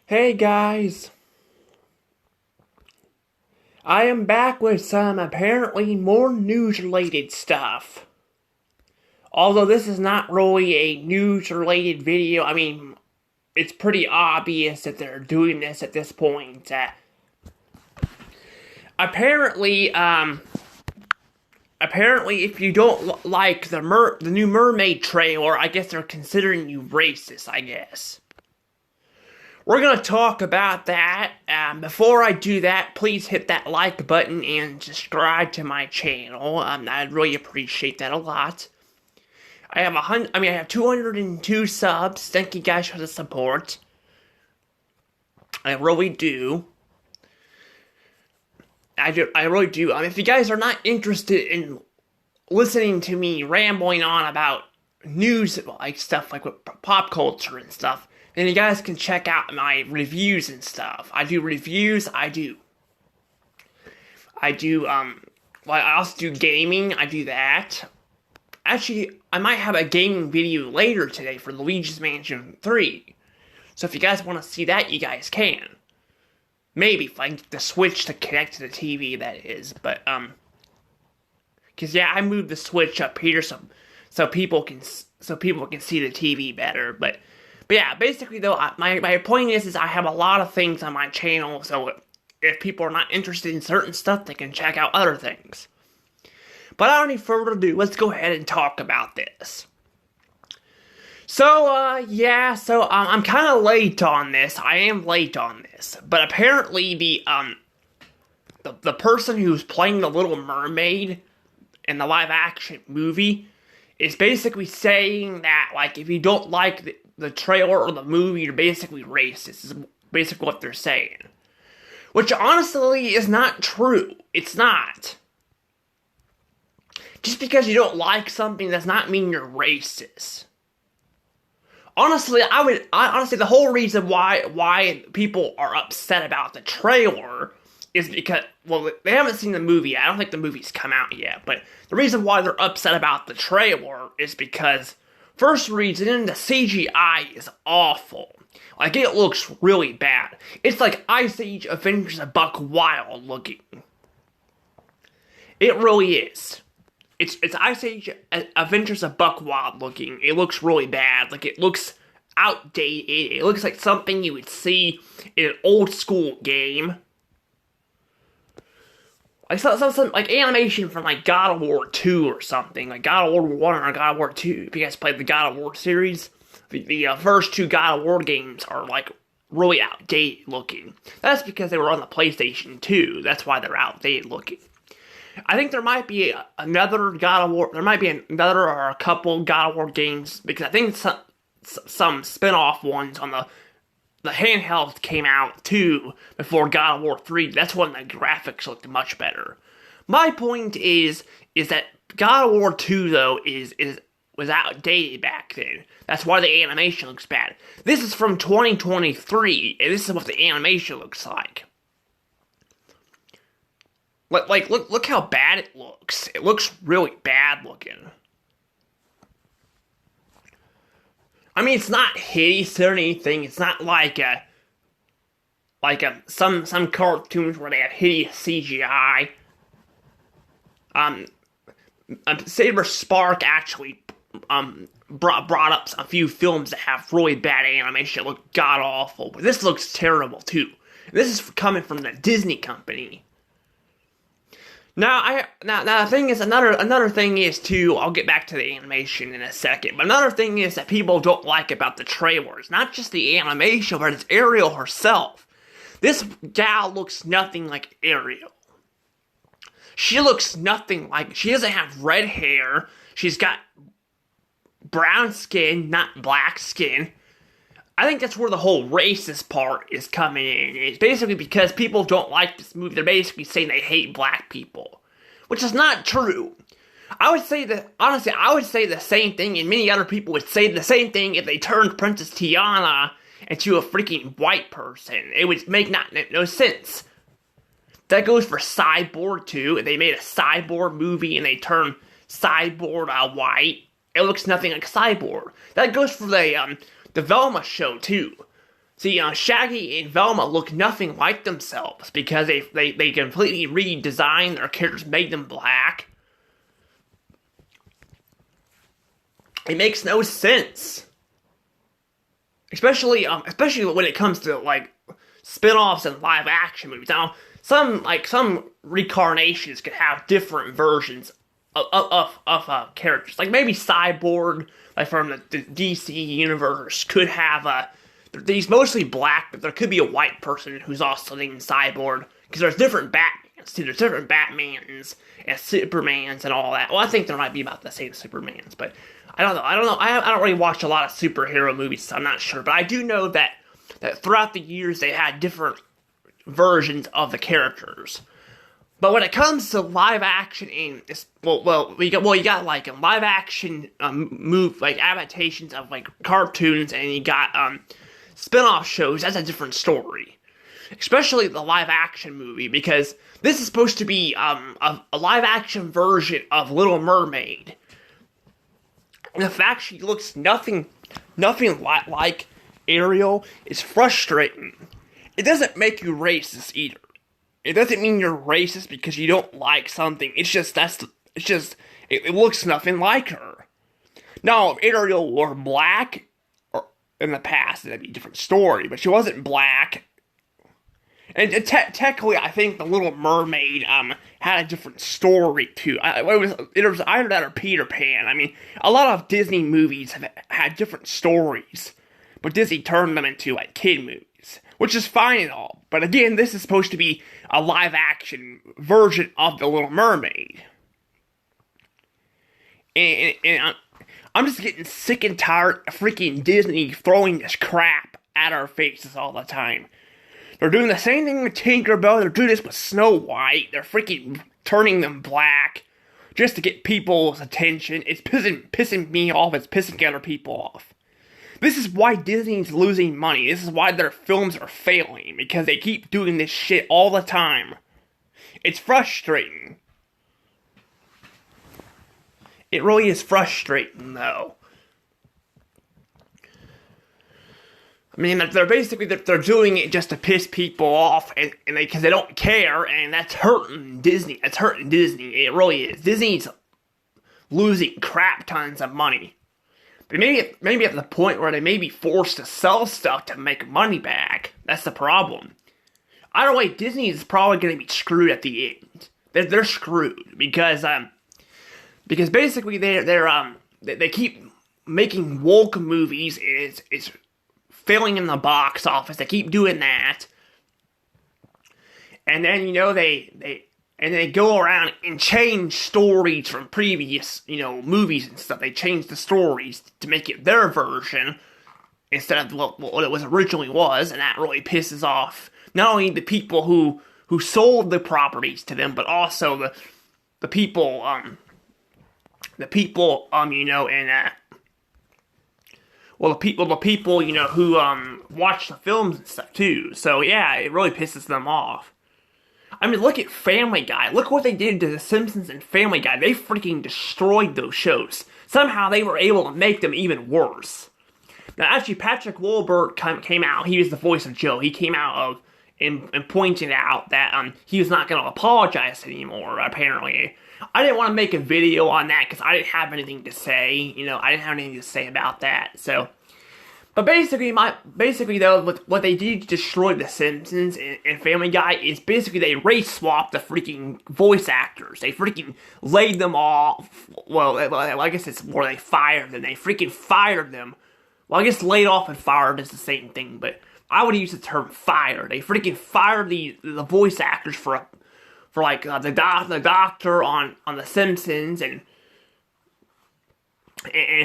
Hey guys, I am back with some apparently more news-related stuff. Although this is not really a news-related video, it's pretty obvious that they're doing this at this point. Apparently, if you don't like the new Mermaid trailer, I guess they're considering you racist, I guess. We're going to talk about that. Before I do that, please hit that like button and subscribe to my channel. I'd really appreciate that a lot. I have 202 subs. Thank you guys for the support. I really do. I really do. If you guys are not interested in listening to me rambling on about news, like stuff like with pop culture and stuff, then you guys can check out my reviews and stuff. I do reviews, I also do gaming, I do that. Actually, I might have a gaming video later today for Luigi's Mansion 3. So if you guys want to see that, you guys can. Maybe if I get the Switch to connect to the TV, that is. But, because yeah, I moved the Switch up here so people can see the TV better, But yeah, basically though, my point is I have a lot of things on my channel, so if people are not interested in certain stuff, they can check out other things. But without any further ado, let's go ahead and talk about this. So, I'm kind of late on this. I am late on this. But apparently the person who's playing the Little Mermaid in the live-action movie is basically saying that, like, if you don't like the trailer or the movie, you're basically racist, is basically what they're saying. Which honestly is not true. It's not. Just because you don't like something does not mean you're racist. Honestly, honestly, the whole reason why people are upset about the trailer is because, well, they haven't seen the movie yet. I don't think the movie's come out yet, but the reason why they're upset about the trailer is because, first reason, the CGI is awful. Like, it looks really bad. It's like Ice Age Adventures of Buck Wild looking. It really is. It's Ice Age Adventures of Buck Wild looking. It looks really bad. Like, it looks outdated. It looks like something you would see in an old school game. Like some like animation from like God of War 2 or something. Like God of War 1 or God of War 2. If you guys played the God of War series, the first two God of War games are like really outdated looking. That's because they were on the PlayStation 2. That's why they're outdated looking. I think there might be another God of War. There might be another or a couple God of War games, because I think some spin-off ones on the handheld came out too before God of War 3. That's when the graphics looked much better. My point is that God of War 2 though was outdated back then. That's why the animation looks bad. This is from 2023, and this is what the animation looks like. Look how bad it looks. It looks really bad looking. It's not hideous or anything. It's not like some cartoons where they have hideous CGI. Saber Spark actually brought up a few films that have really bad animation that look god awful, but this looks terrible too. This is coming from the Disney company. Now the thing is, another thing is too, I'll get back to the animation in a second, but another thing is that people don't like about the trailers, not just the animation, but it's Ariel herself. This gal looks nothing like Ariel. She looks nothing like, she doesn't have red hair, she's got brown skin, not black skin. I think that's where the whole racist part is coming in. It's basically because people don't like this movie. They're basically saying they hate black people, which is not true. I would say the same thing, and many other people would say the same thing if they turned Princess Tiana into a freaking white person. It would make no sense. That goes for Cyborg too. If they made a Cyborg movie and they turned Cyborg white, it looks nothing like Cyborg. That goes for the Velma show too. See, Shaggy and Velma look nothing like themselves because they completely redesigned their characters, made them black. It makes no sense. Especially when it comes to, like, spin-offs and live action movies. Now, some reincarnations could have different versions of characters. Like, maybe Cyborg, like, from the DC universe, could have he's mostly black, but there could be a white person who's also named Cyborg. Because there's different Batmans, too. There's different Batmans and Supermans and all that. Well, I think there might be about the same Supermans, but I don't know. I don't really watch a lot of superhero movies, so I'm not sure. But I do know that throughout the years they had different versions of the characters. But when it comes to live action, you got like live action like adaptations of like cartoons, and you got spin-off shows. That's a different story. Especially the live action movie, because this is supposed to be a live action version of Little Mermaid. And the fact she looks nothing like Ariel is frustrating. It doesn't make you racist either. It doesn't mean you're racist because you don't like something. It looks nothing like her. Now, if Ariel were black or in the past, that'd be a different story. But she wasn't black. And technically, I think the Little Mermaid had a different story too. It was either that or Peter Pan. I mean, a lot of Disney movies have had different stories, but Disney turned them into like kid movies, which is fine and all. But again, this is supposed to be a live action version of the Little Mermaid, and I'm just getting sick and tired of freaking Disney throwing this crap at our faces all the time. They're doing the same thing with Tinkerbell. They're doing this with Snow White. They're freaking turning them black just to get people's attention. It's pissing me off. It's pissing other people off. This is why Disney's losing money. This is why their films are failing. Because they keep doing this shit all the time. It's frustrating. It really is frustrating, though. I mean, they're doing it just to piss people off, and because they don't care, and that's hurting Disney. That's hurting Disney. It really is. Disney's losing crap tons of money. But maybe at the point where they may be forced to sell stuff to make money back. That's the problem. Either way, Disney is probably going to be screwed at the end. They're screwed because basically they keep making woke movies. It's failing in the box office. They keep doing that. And then, they go around and change stories from previous, movies and stuff. They change the stories to make it their version instead of what it was originally was, and that really pisses off not only the people who sold the properties to them, but also the people, the people who watch the films and stuff too. So yeah, it really pisses them off. I mean, look at Family Guy. Look what they did to The Simpsons and Family Guy. They freaking destroyed those shows. Somehow they were able to make them even worse. Now, actually, Patrick Wilbur came out. He was the voice of Joe. He came out and pointed out that he was not going to apologize anymore, apparently. I didn't want to make a video on that because I didn't have anything to say. I didn't have anything to say about that. So, but basically though, what they did to destroy The Simpsons and Family Guy is basically they race swapped the freaking voice actors. They freaking laid them off. Well, I guess it's more they fired them. They freaking fired them. Well, I guess laid off and fired is the same thing, but I would use the term fire. They freaking fired the voice actors for the doctor on The Simpsons and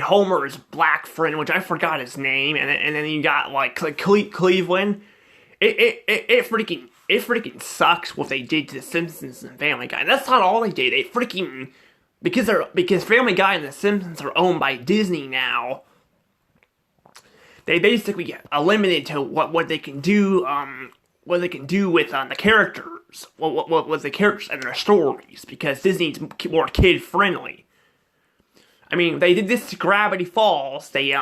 Homer's black friend, which I forgot his name, and then you got like Cleveland. It freaking sucks what they did to The Simpsons and Family Guy. And that's not all they did. They freaking because Family Guy and The Simpsons are owned by Disney now. They basically get limited to what they can do. What they can do with the characters, what the characters and their stories, because Disney's more kid friendly. I mean, they did this to Gravity Falls. They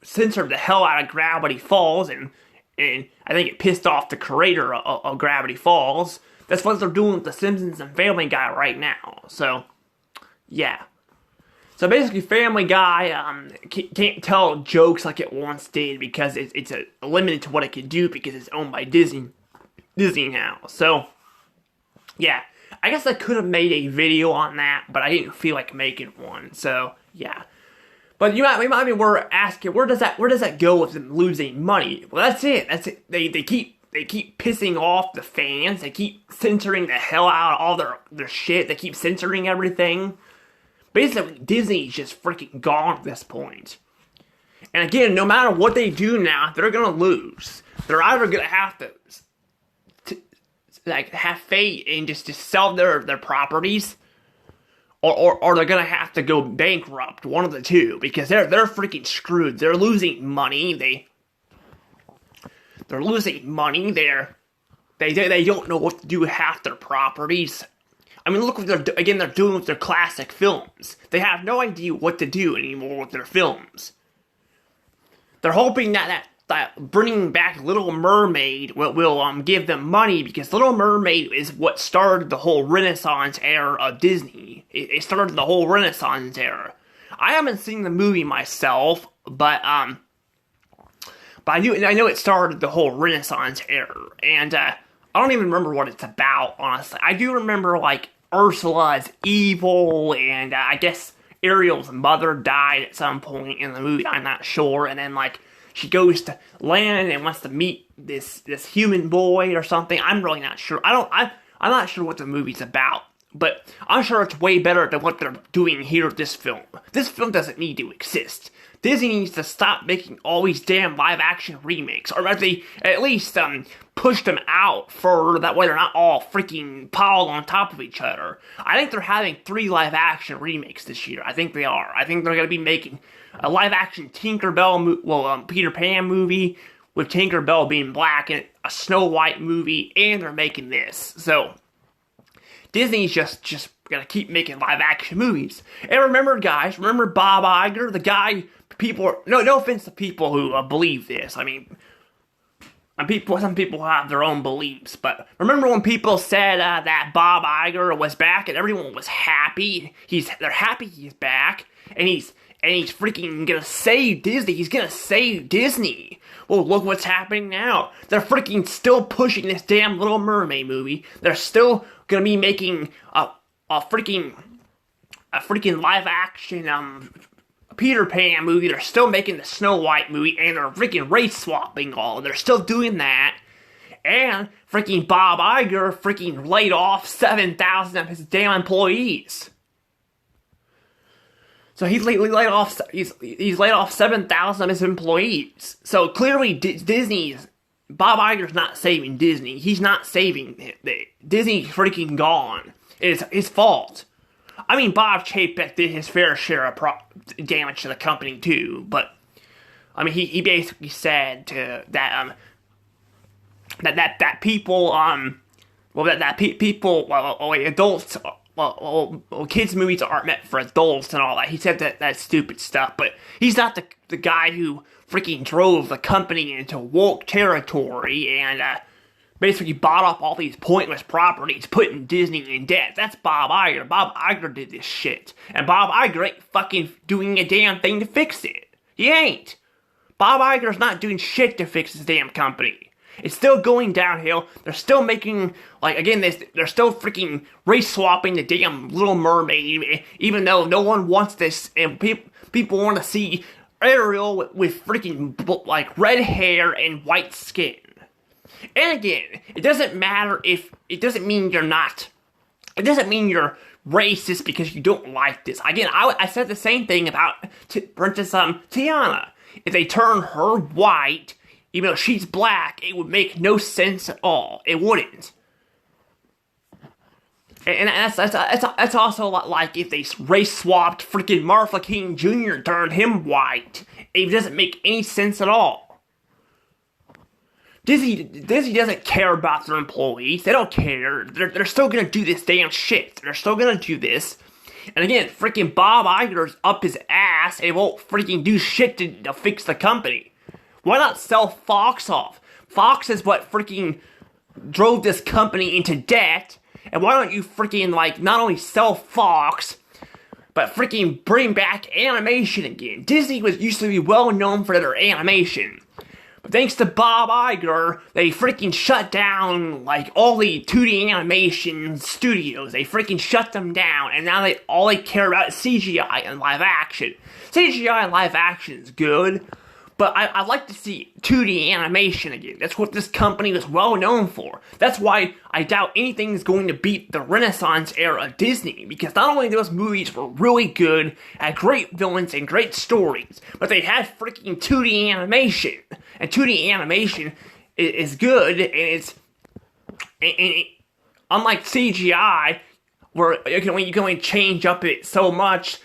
censored the hell out of Gravity Falls, and I think it pissed off the creator of Gravity Falls. That's what they're doing with The Simpsons and Family Guy right now. So, yeah. So basically, Family Guy can't tell jokes like it once did because it's limited to what it can do because it's owned by Disney now. So, yeah. I guess I could have made a video on that, but I didn't feel like making one. So, yeah. But we might be asking, where does that go with them losing money? Well, that's it. They keep pissing off the fans. They keep censoring the hell out of all their shit. They keep censoring everything. Basically, Disney's just freaking gone at this point. And again, no matter what they do now, they're gonna lose. They're either gonna have to have fate and just sell their properties, or they're gonna have to go bankrupt. One of the two, because they're freaking screwed. They're losing money. They're losing money. They don't know what to do with half their properties. I mean, look what they're doing with their classic films. They have no idea what to do anymore with their films. They're hoping that bringing back Little Mermaid will give them money, because Little Mermaid is what started the whole Renaissance era of Disney. It started the whole Renaissance era. I haven't seen the movie myself, but I know it started the whole Renaissance era, and I don't even remember what it's about, honestly. I do remember, like, Ursula is evil, and I guess Ariel's mother died at some point in the movie, I'm not sure, and then, like, she goes to land and wants to meet this human boy or something. I'm really not sure. I'm not sure what the movie's about, but I'm sure it's way better than what they're doing here with this film. This film doesn't need to exist. Disney needs to stop making all these damn live-action remakes, or at least push them out further, that way they're not all freaking piled on top of each other. I think they're having 3 live-action remakes this year. I think they are. I think they're going to be making a live-action Peter Pan movie, with Tinkerbell being black, and a Snow White movie, and they're making this. So, Disney's just gonna keep making live-action movies. And remember, guys, Bob Iger, the guy... No offense to people who believe this. I mean, some people have their own beliefs, but remember when people said that Bob Iger was back and everyone was happy? They're happy he's back, and he's freaking gonna save Disney. He's gonna save Disney. Well, look what's happening now. They're freaking still pushing this damn Little Mermaid movie. They're still gonna be making a freaking live action Peter Pan movie. They're still making the Snow White movie, and they're freaking race swapping all. They're still doing that. And freaking Bob Iger freaking laid off 7,000 of his damn employees. So he's laid off 7,000 of his employees. So clearly Bob Iger's not saving Disney. He's not saving it. Disney's freaking gone. It's his fault. I mean, Bob Chapek did his fair share of damage to the company too, but I mean, he basically said that people adults, kids' movies aren't meant for adults and all that. He said that stupid stuff, but he's not the guy who freaking drove the company into woke territory and basically bought up all these pointless properties, putting Disney in debt. That's Bob Iger. Bob Iger did this shit. And Bob Iger ain't fucking doing a damn thing to fix it. He ain't. Bob Iger's not doing shit to fix his damn company. It's still going downhill. They're still making, they're still freaking race-swapping the damn Little Mermaid, even though no one wants this, and people want to see Ariel with freaking, red hair and white skin. And again, it doesn't mean you're racist because you don't like this. Again, I said the same thing about Princess Tiana. If they turn her white, even though she's black, it would make no sense at all. It wouldn't. And that's also a lot like if they race swapped freaking Martha King Jr. and turned him white. It doesn't make any sense at all. Disney doesn't care about their employees. They don't care. They're still gonna do this damn shit. They're still gonna do this. And again, freaking Bob Iger's up his ass and won't freaking do shit to fix the company. Why not sell Fox off? Fox is what freaking drove this company into debt. And why don't you freaking, like, not only sell Fox, but freaking bring back animation again? Disney used to be well known for their animation. But thanks to Bob Iger, they freaking shut down, like, all the 2D animation studios. They freaking shut them down, and now all they care about is CGI and live action. CGI and live action is good, but I'd like to see 2D animation again. That's what this company was well known for. That's why I doubt anything is going to beat the Renaissance era of Disney, because not only those movies were really good, had great villains and great stories, but they had freaking 2D animation. And 2D animation is good, and unlike CGI, where you can only change up it so much,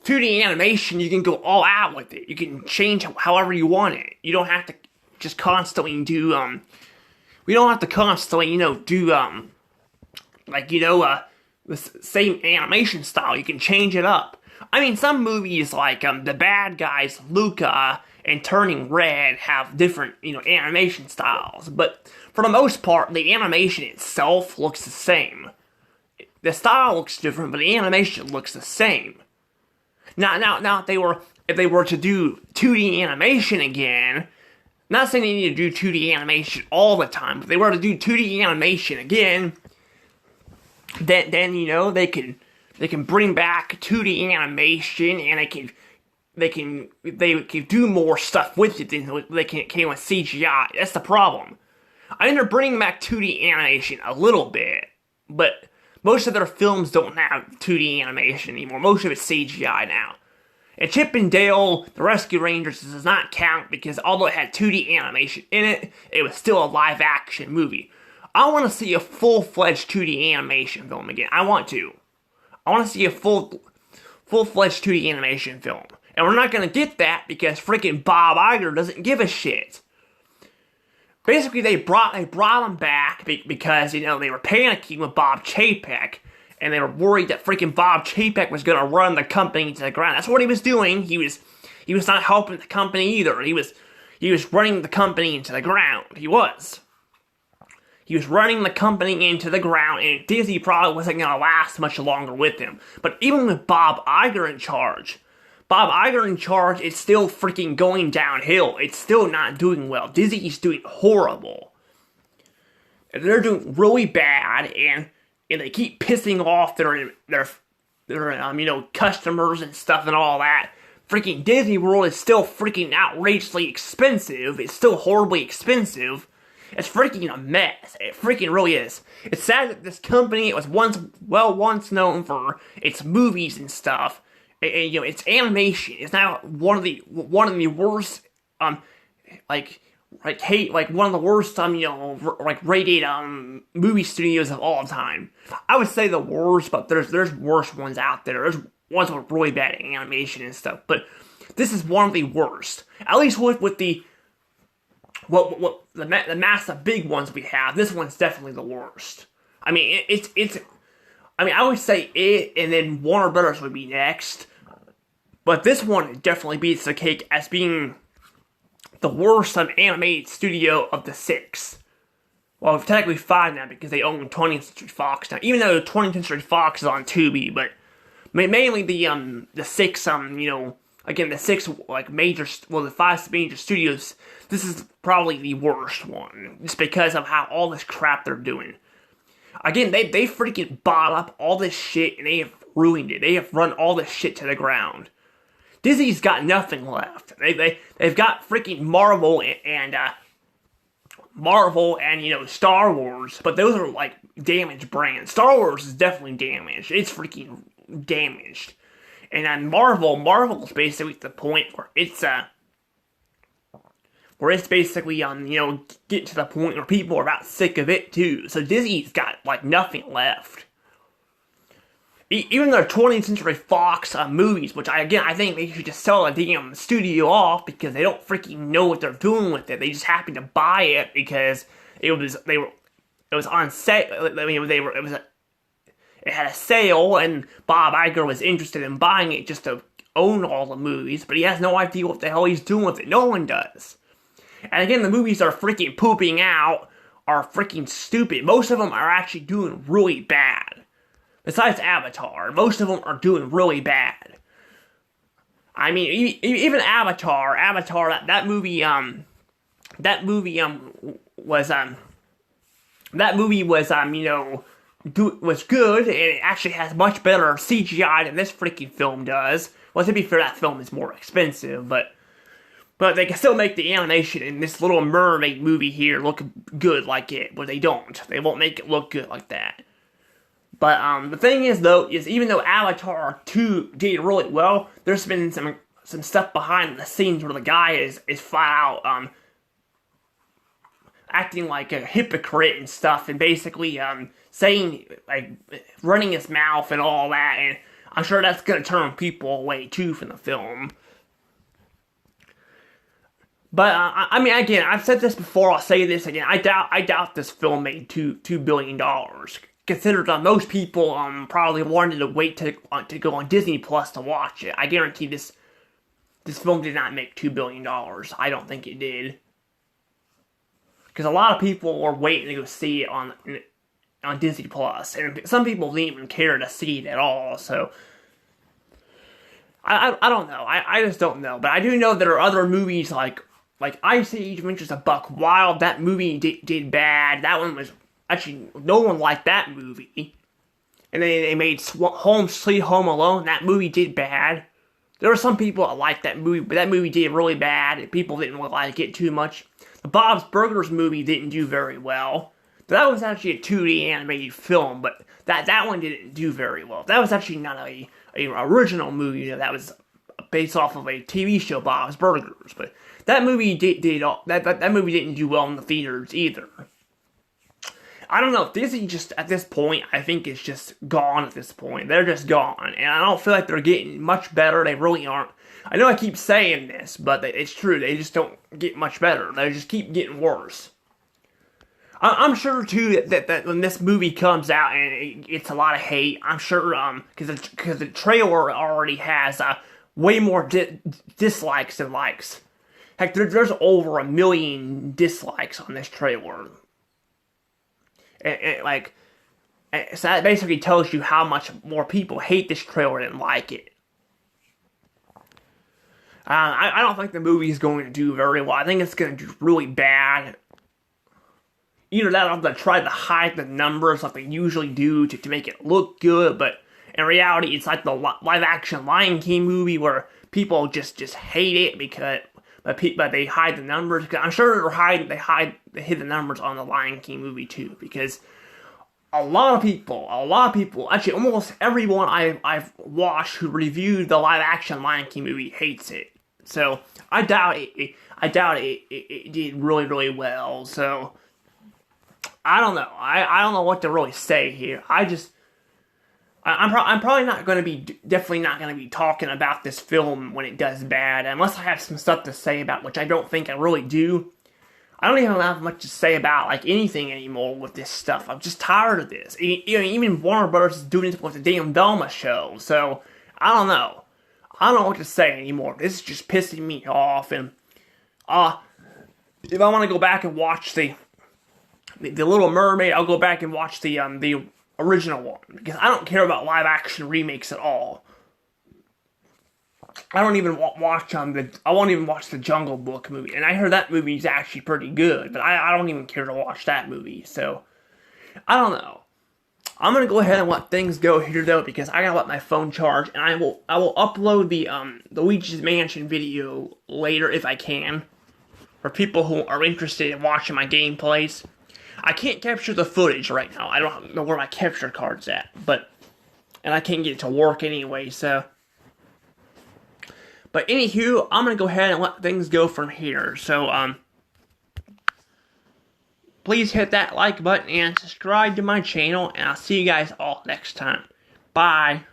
2D animation, you can go all out with it. You can change however you want it. You don't have to just constantly do, we don't have to constantly, do, the same animation style. You can change it up. I mean, some movies like, The Bad Guys, Luca, and Turning Red have different, animation styles. But for the most part, the animation itself looks the same. The style looks different, but the animation looks the same. Now, if they were to do 2D animation again, not saying they need to do 2D animation all the time, but if they were to do 2D animation again, then they can bring back 2D animation, and they can do more stuff with it than they can with CGI. That's the problem. I mean, they're bringing back 2D animation a little bit, but most of their films don't have 2D animation anymore. Most of it's CGI now. And Chip and Dale, The Rescue Rangers, does not count because although it had 2D animation in it, it was still a live-action movie. I want to see a full-fledged 2D animation film again. I want to see a full-fledged 2D animation film. And we're not going to get that because freaking Bob Iger doesn't give a shit. Basically, they brought him back because, they were panicking with Bob Chapek, and they were worried that freaking Bob Chapek was going to run the company to the ground. That's what he was doing. He was not helping the company either. He was running the company into the ground. He was running the company into the ground, and Disney probably wasn't going to last much longer with him. But even with Bob Iger in charge, it's still freaking going downhill. It's still not doing well. Disney's doing horrible. They're doing really bad, and they keep pissing off their customers and stuff and all that. Freaking Disney World is still freaking outrageously expensive. It's still horribly expensive. It's freaking a mess. It freaking really is. It's sad that this company, it was once known for its movies and stuff. Its animation is now one of the worst, one of the worst, rated, movie studios of all time. I would say the worst, but there's worse ones out there. There's ones with really bad animation and stuff, but this is one of the worst. At least with the massive big ones we have, this one's definitely the worst. I mean, I would say it, and then Warner Brothers would be next. But this one definitely beats the cake as being the worst animated studio of the 6. Well, technically 5 now because they own 20th Century Fox now. Even though 20th Century Fox is on Tubi, but mainly the 6, again, the 6, the 5 major studios, this is probably the worst one. Just because of how all this crap they're doing. Again, they freaking bought up all this shit and they have ruined it. They have run all this shit to the ground. Disney's got nothing left. They've got freaking Marvel and Star Wars, but those are like damaged brands. Star Wars is definitely damaged. It's freaking damaged. And then Marvel's basically at the point where it's basically getting to the point where people are about sick of it too. So Disney's got like nothing left. Even their 20th Century Fox movies, which I think they should just sell a damn studio off because they don't freaking know what they're doing with it. They just happened to buy it because it was on set. I mean, it it had a sale, and Bob Iger was interested in buying it just to own all the movies, but he has no idea what the hell he's doing with it. No one does. And again, the movies are freaking pooping out, are freaking stupid. Most of them are actually doing really bad. Besides Avatar, most of them are doing really bad. I mean, even Avatar, that movie was good, and it actually has much better CGI than this freaking film does. Well, to be fair, that film is more expensive, but they can still make the animation in this Little Mermaid movie here look good like it, but they don't. They won't make it look good like that. But the thing is, though, is even though Avatar 2 did really well, there's been some stuff behind the scenes where the guy is flat out acting like a hypocrite and stuff, and basically saying, like, running his mouth and all that, and I'm sure that's gonna turn people away too from the film. But I mean, again, I've said this before. I'll say this again. I doubt this film made $2 billion. Considered most people probably wanted to wait to go on Disney Plus to watch it. I guarantee this film did not make $2 billion. I don't think it did, because a lot of people were waiting to go see it on Disney Plus, and some people didn't even care to see it at all. So I don't know. I just don't know. But I do know there are other movies like Ice Age Adventures of Buck Wild. That movie did bad. That one was actually, no one liked that movie. And then they made Home Sweet Home Alone. That movie did bad. There were some people that liked that movie, but that movie did really bad. People didn't like it too much. The Bob's Burgers movie didn't do very well. That was actually a 2D animated film, but that one didn't do very well. That was actually not a original movie. That was based off of a TV show, Bob's Burgers. But that movie that movie didn't do well in the theaters either. I don't know, Disney just, at this point, I think it's just gone at this point. They're just gone, and I don't feel like they're getting much better. They really aren't. I know I keep saying this, but it's true. They just don't get much better. They just keep getting worse. I'm sure, too, that when this movie comes out and it gets a lot of hate, I'm sure, because the trailer already has way more dislikes than likes. Heck, there's over 1 million dislikes on this trailer. So that basically tells you how much more people hate this trailer than like it. I don't think the movie is going to do very well. I think it's going to do really bad. Either that or they'll try to hide the numbers like they usually do to make it look good, but in reality, it's like the live-action Lion King movie where people just hate it but they hide the numbers. I'm sure they hid the numbers on the Lion King movie too, because a lot of people, actually almost everyone I've watched who reviewed the live-action Lion King movie hates it. So I doubt it did really, really well. So I don't know. I don't know what to really say here. I'm probably not going to be, definitely not going to be talking about this film when it does bad, unless I have some stuff to say about, which I don't think I really do. I don't even have much to say about, like, anything anymore with this stuff. I'm just tired of this. Even Warner Brothers is doing this with the damn Velma show, so, I don't know. I don't know what to say anymore. This is just pissing me off, and, if I want to go back and watch the Little Mermaid, I'll go back and watch the original one, because I don't care about live-action remakes at all. I don't even watch I won't even watch the Jungle Book movie, and I heard that movie is actually pretty good, but I don't even care to watch that movie, so I don't know. I'm gonna go ahead and let things go here though, because I gotta let my phone charge, and I will upload the Luigi's Mansion video later if I can, for people who are interested in watching my gameplays. I can't capture the footage right now. I don't know where my capture card's at, and I can't get it to work anyway, so. But anywho, I'm gonna go ahead and let things go from here. So, please hit that like button and subscribe to my channel, and I'll see you guys all next time. Bye.